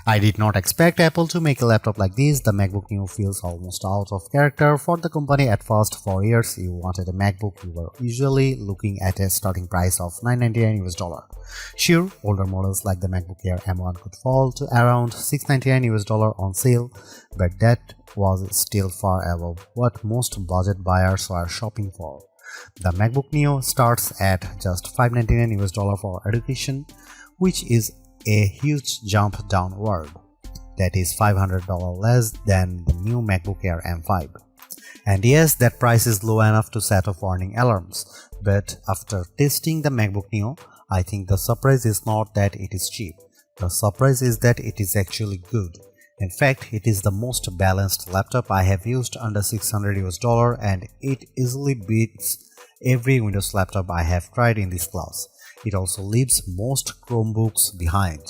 I did not expect Apple to make a laptop like this. The MacBook Neo feels almost out of character for the company. At first, for years you wanted a MacBook, you were usually looking at a starting price of $999 US. Sure, older models like the MacBook Air M1 could fall to around $699 US on sale, but that was still far above what most budget buyers were shopping for. The MacBook Neo starts at just $599 US for education, which is a huge jump downward. That is $500 less than the new MacBook Air M5. And yes, that price is low enough to set off warning alarms, but after testing the MacBook Neo, I think the surprise is not that it is cheap. The surprise is that it is actually good. In fact, it is the most balanced laptop I have used under $600 US, and it easily beats every Windows laptop I have tried in this class. It also leaves most Chromebooks behind.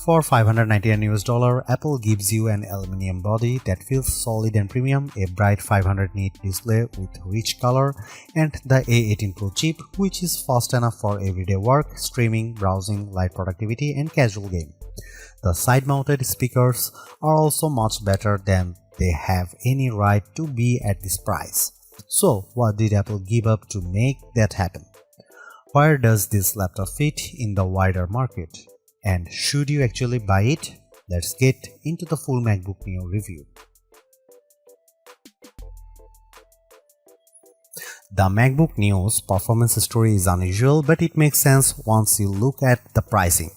For $599 US, Apple gives you an aluminum body that feels solid and premium, a bright 500 nit display with rich color, and the A18 Pro chip, which is fast enough for everyday work, streaming, browsing, light productivity, and casual game. The side-mounted speakers are also much better than they have any right to be at this price. So, what did Apple give up to make that happen? Where does this laptop fit in the wider market? And should you actually buy it? Let's get into the full MacBook Neo review. The MacBook Neo's performance story is unusual, but it makes sense once you look at the pricing.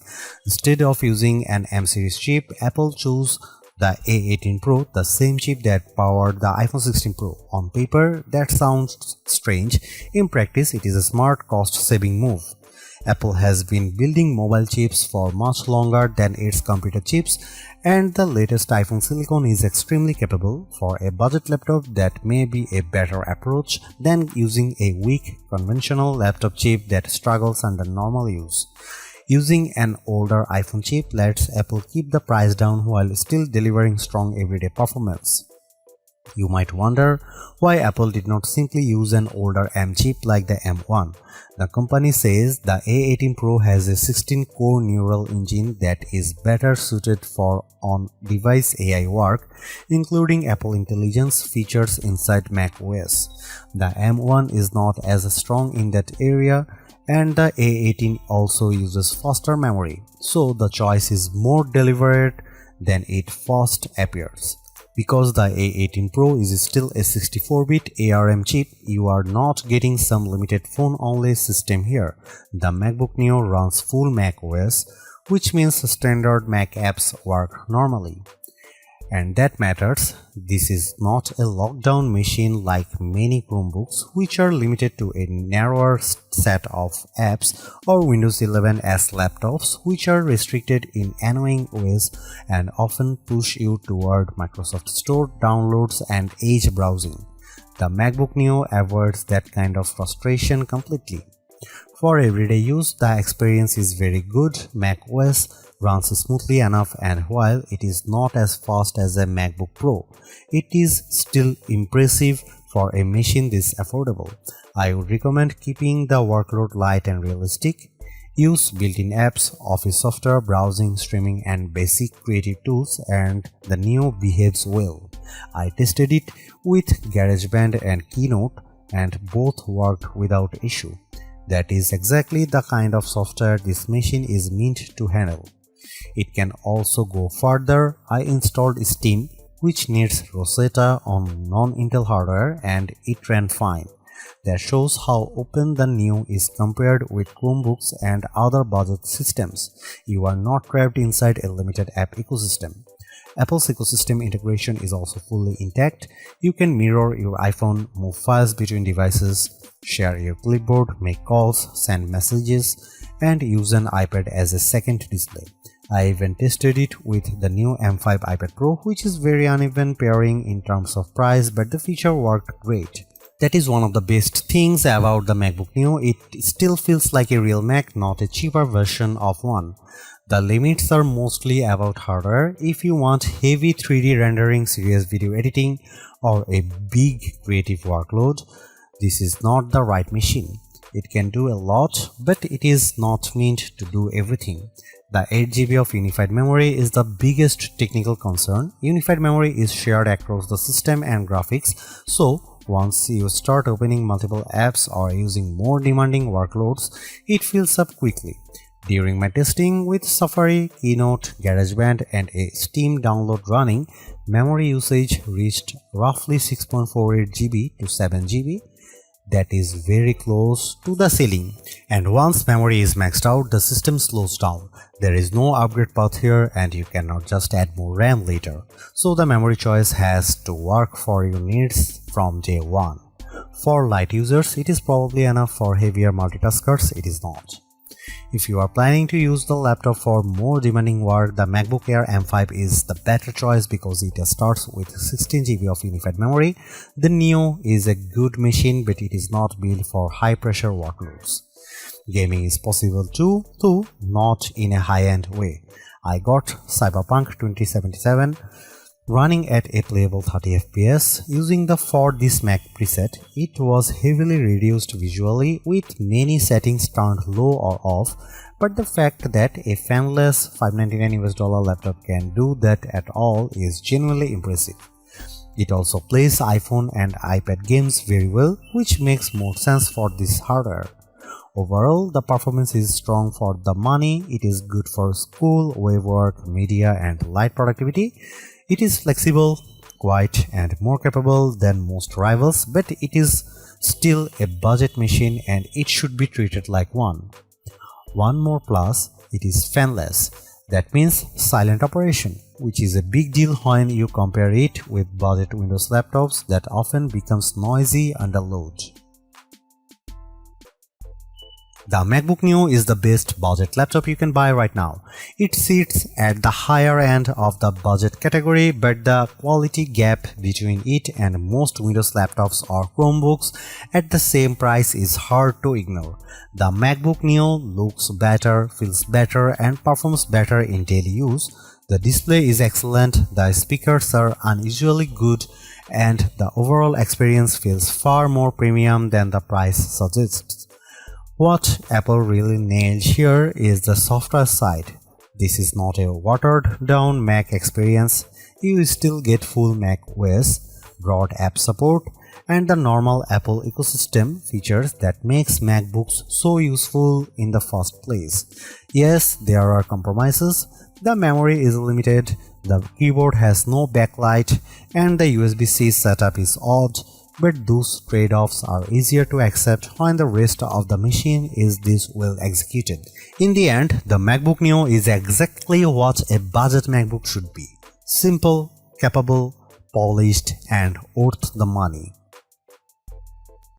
Instead of using an M series chip, Apple chose the A18 Pro, the same chip that powered the iPhone 16 Pro. On paper, that sounds strange. In practice, it is a smart, cost-saving move. Apple has been building mobile chips for much longer than its computer chips, and the latest iPhone silicon is extremely capable. For a budget laptop, that may be a better approach than using a weak, conventional laptop chip that struggles under normal use. Using an older iPhone chip lets Apple keep the price down while still delivering strong everyday performance. You might wonder why Apple did not simply use an older M chip like the M1. The company says the A18 Pro has a 16-core neural engine that is better suited for on-device AI work, including Apple Intelligence features inside macOS. The M1 is not as strong in that area, and the A18 also uses faster memory, so the choice is more deliberate than it first appears. Because the A18 Pro is still a 64-bit ARM chip, you are not getting some limited phone-only system here. The MacBook Neo runs full macOS, which means standard Mac apps work normally. And that matters. This is not a lockdown machine like many Chromebooks, which are limited to a narrower set of apps, or Windows 11s laptops, which are restricted in annoying ways and often push you toward Microsoft Store downloads and Edge browsing. The MacBook Neo avoids that kind of frustration completely. For everyday use, the experience is very good. macOS runs smoothly enough, and while it is not as fast as a MacBook Pro, it is still impressive for a machine this affordable. I would recommend keeping the workload light and realistic. Use built-in apps, office software, browsing, streaming, and basic creative tools, and the Neo behaves well. I tested it with GarageBand and Keynote, and both worked without issue. That is exactly the kind of software this machine is meant to handle. It can also go further. I installed Steam, which needs Rosetta on non-Intel hardware, and it ran fine. That shows how open the Neo is compared with Chromebooks and other budget systems. You are not trapped inside a limited app ecosystem. Apple's ecosystem integration is also fully intact. You can mirror your iPhone, move files between devices, share your clipboard, make calls, send messages, and use an iPad as a second display. I even tested it with the new M5 iPad Pro, which is very uneven pairing in terms of price, but the feature worked great. That is one of the best things about the MacBook Neo. It still feels like a real Mac, not a cheaper version of one. The limits are mostly about hardware. If you want heavy 3D rendering, serious video editing, or a big creative workload, this is not the right machine. It can do a lot, but it is not meant to do everything. The 8 GB of unified memory is the biggest technical concern. Unified memory is shared across the system and graphics, so once you start opening multiple apps or using more demanding workloads, it fills up quickly. During my testing with Safari, Keynote, GarageBand and a Steam download running, memory usage reached roughly 6.48 GB to 7 GB. That is very close to the ceiling. And once memory is maxed out, the system slows down. There is no upgrade path here and you cannot just add more RAM later. So the memory choice has to work for your needs from day one. For light users, it is probably enough. For heavier multitaskers, it is not. If you are planning to use the laptop for more demanding work, the MacBook Air M5 is the better choice because it starts with 16 GB of unified memory. The Neo is a good machine, but it is not built for high-pressure workloads. Gaming is possible too, though not in a high-end way. I got Cyberpunk 2077 running at a playable 30 FPS using the For This Mac preset. It was heavily reduced visually with many settings turned low or off, but the fact that a fanless $599 laptop can do that at all is genuinely impressive. It also plays iPhone and iPad games very well, which makes more sense for this hardware. Overall, the performance is strong for the money. It is good for school, web work, media and light productivity. It is flexible, quiet and more capable than most rivals, but it is still a budget machine and it should be treated like one. One more plus, it is fanless. That means silent operation, which is a big deal when you compare it with budget Windows laptops that often becomes noisy under load. The MacBook Neo is the best budget laptop you can buy right now. It sits at the higher end of the budget category, but the quality gap between it and most Windows laptops or Chromebooks at the same price is hard to ignore. The MacBook Neo looks better, feels better, and performs better in daily use. The display is excellent, the speakers are unusually good, and the overall experience feels far more premium than the price suggests. What Apple really nailed here is the software side. This is not a watered-down Mac experience. You still get full Mac OS, broad app support, and the normal Apple ecosystem features that makes MacBooks so useful in the first place. Yes, there are compromises. The memory is limited, the keyboard has no backlight, and the USB-C setup is odd. But those trade-offs are easier to accept when the rest of the machine is this well executed. In the end, the MacBook Neo is exactly what a budget MacBook should be. Simple, capable, polished, and worth the money.